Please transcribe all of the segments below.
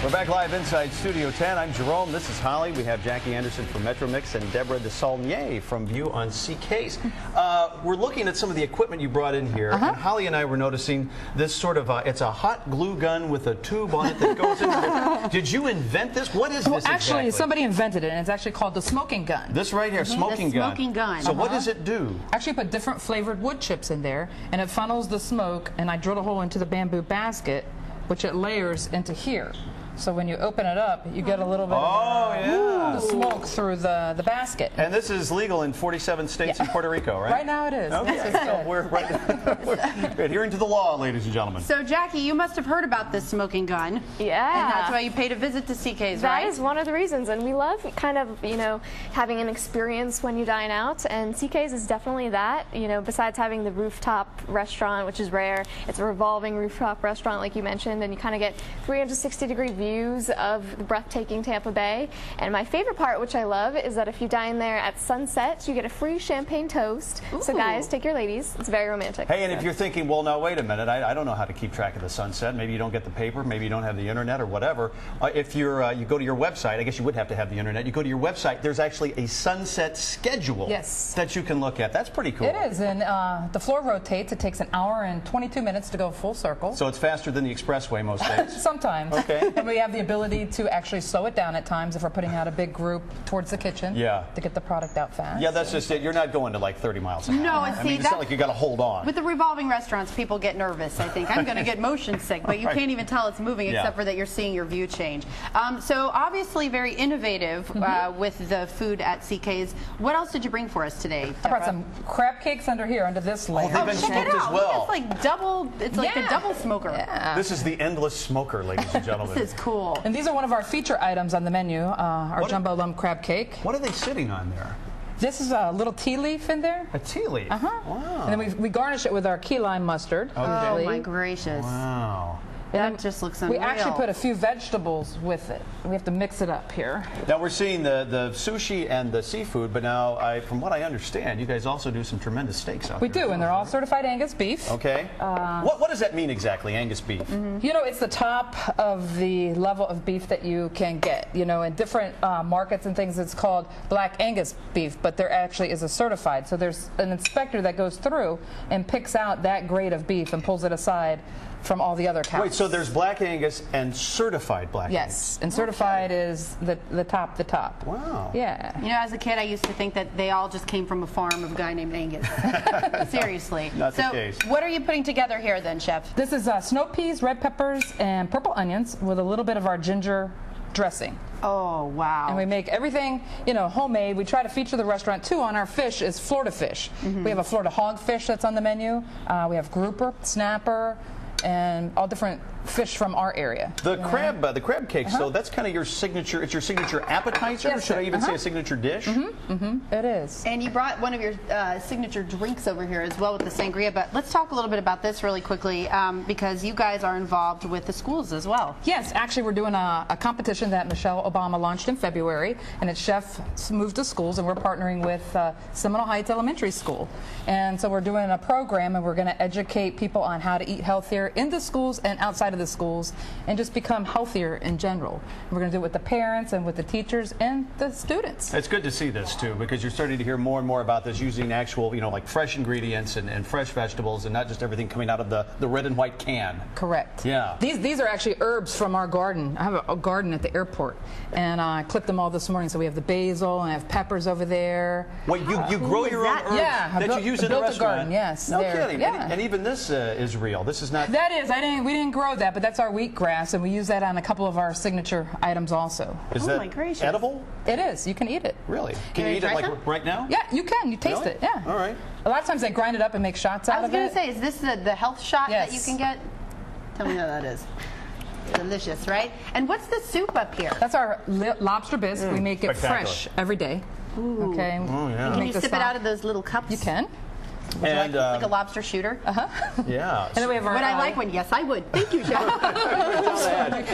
We're back live inside Studio 10. I'm Jerome. This is Holly. We have Jackie Anderson from Metro Mix and Deborah DeSaulnier from View on CK's. We're looking at some of the equipment you brought in here, and Holly and I were noticing this sort of, it's a hot glue gun with a tube on it that goes into it. Did you invent this? What is this Actually, exactly? somebody invented it, and it's actually called the smoking gun. This right here, smoking gun. Smoking gun. So what does it do? Actually put different flavored wood chips in there, and it funnels the smoke, and I drilled a hole into the bamboo basket, which it layers into here. So when you open it up, you get a little bit of the smoke through the basket. And this is legal in 47 states and Puerto Rico, right? Right now it is. Okay. So we're adhering to the law, ladies and gentlemen. So Jackie, you must have heard about this smoking gun. Yeah. And that's why you paid a visit to CK's, right? That is one of the reasons, and we love kind of, you know, having an experience when you dine out, and CK's is definitely that. You know, besides having the rooftop restaurant, which is rare, it's a revolving rooftop restaurant like you mentioned, and you kind of get 360-degree views of the breathtaking Tampa Bay. And my favorite part, which I love, is that if you dine there at sunset, you get a free champagne toast. Ooh. So guys, take your ladies. It's very romantic. Hey, and if you're thinking, well, now wait a minute, I don't know how to keep track of the sunset. Maybe you don't get the paper, maybe you don't have the internet or whatever. If you're you go to your website, I guess you would have to have the internet. You go to your website, there's actually a sunset schedule that you can look at. That's pretty cool. It is, and the floor rotates. It takes an hour and 22 minutes to go full circle. So it's faster than the expressway most days. Sometimes. Okay. And we have the ability to actually slow it down at times if we're putting out a big group towards the kitchen to get the product out fast. Yeah, that's just it. You're not going to like 30 miles an hour. No, I mean, it's not like you got to hold on. With the revolving restaurants, people get nervous, I think. I'm going to get motion sick, but you can't even tell it's moving except for that you're seeing your view change. So obviously very innovative with the food at CK's. What else did you bring for us today, Deborah? I brought some crab cakes under here, under this layer. Oh, they've been smoked as well. It's like double, it's like a double smoker. Yeah. This is the endless smoker, ladies and gentlemen. This is cool. And these are one of our feature items on the menu, our jumbo lump crab cake. What are they sitting on there? This is a little tea leaf in there. A tea leaf? Wow. And then we garnish it with our key lime mustard. Okay. Oh my gracious. Wow. That just looks unreal. We actually put a few vegetables with it. We have to mix it up here. Now we're seeing the sushi and the seafood, but now, from what I understand, you guys also do some tremendous steaks out there. We do, and they're all certified Angus beef. Okay. What does that mean exactly, Angus beef? You know, it's the top of the level of beef that you can get. You know, in different markets and things, it's called black Angus beef, but there actually is a certified. So there's an inspector that goes through and picks out that grade of beef and pulls it aside from all the other cows. Wait, so there's black Angus and certified black Angus? Yes, and certified is the top. Wow. Yeah. You know, as a kid, I used to think that they all just came from a farm of a guy named Angus. Seriously. Not the case. So what are you putting together here then, Chef? This is snow peas, red peppers, and purple onions with a little bit of our ginger dressing. Oh, wow. And we make everything, you know, homemade. We try to feature the restaurant, too, on our fish is Florida fish. We have a Florida hog fish that's on the menu. We have grouper, snapper, and all different fish from our area. The crab cake, so that's kind of your signature, it's your signature appetizer, yes, or should I even say a signature dish? It is. And you brought one of your signature drinks over here as well with the sangria, but let's talk a little bit about this really quickly because you guys are involved with the schools as well. Yes, actually we're doing a competition that Michelle Obama launched in February, and it's Chef Moves to Schools, and we're partnering with Seminole Heights Elementary School. And so we're doing a program, and we're going to educate people on how to eat healthier in the schools and outside of the schools and just become healthier in general. We're going to do it with the parents and with the teachers and the students. It's good to see this too, because you're starting to hear more and more about this, using actual, you know, like fresh ingredients and fresh vegetables, and not just everything coming out of the red and white can. Correct. Yeah. These are actually herbs from our garden. I have a garden at the airport, and I clipped them all this morning. So we have the basil, and I have peppers over there. Wait, you grow your own herbs that you use in the restaurant? Garden, yes. No there. kidding. Yeah. And even this is real. This is not. That is. We didn't grow that, but that's our wheatgrass, and we use that on a couple of our signature items also. Is that edible? It is. You can eat it. Really? Can you eat it like right now? Yeah, you can. You taste it. Yeah. All right. A lot of times they grind it up and make shots out of it. I was going to say, is this the health shot that you can get? Tell me how that is. Delicious, right? And what's the soup up here? That's our lobster bisque. We make it fresh every day. Ooh. Okay. Oh, yeah. Can you sip it out of those little cups? You can. Would you like a lobster shooter? Yeah. And then we have our Would I like one? Yes, I would. Thank you, Chef.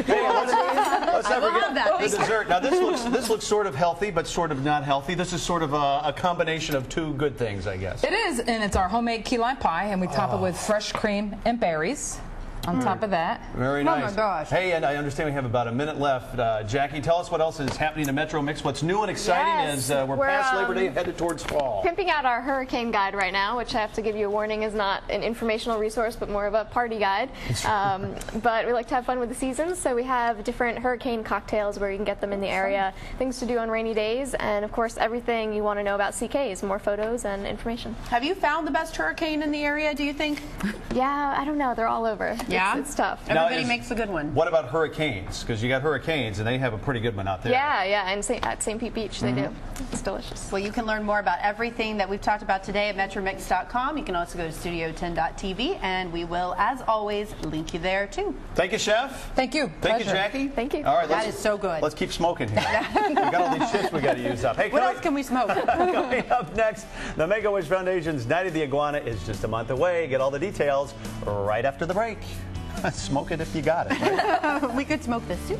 Hey, let's not forget that. the dessert. Now this looks sort of healthy, but sort of not healthy. This is sort of a combination of two good things, I guess. It is, and it's our homemade key lime pie, and we top it with fresh cream and berries on top of that. Very nice. Oh my gosh. Hey, and I understand we have about a minute left. Jackie, tell us what else is happening in Metro Mix. What's new and exciting Yes, as we're past Labor Day, um, headed towards fall. Pimping out our hurricane guide right now, which I have to give you a warning is not an informational resource, but more of a party guide. But we like to have fun with the seasons, so we have different hurricane cocktails where you can get them in the area, things to do on rainy days, and of course everything you want to know about CKs, more photos and information. Have you found the best hurricane in the area, do you think? Yeah, I don't know. They're all over. Yeah? It's tough. Everybody makes a good one. What about hurricanes? Because you got hurricanes, and they have a pretty good one out there. Yeah, and at St. Pete Beach they do. It's delicious. Well, you can learn more about everything that we've talked about today at metromix.com. You can also go to studio10.tv, and we will, as always, link you there, too. Thank you, Chef. Thank you. Thank you, Pleasure. Jackie. Thank you. All right, That is so good. Let's keep smoking here. We got all these shifts we got to use up. Hey, What else can we smoke? coming up next, the Make-A-Wish Foundation's Night of the Iguana is just a month away. Get all the details right after the break. Smoke it if you got it. Right? We could smoke this, too.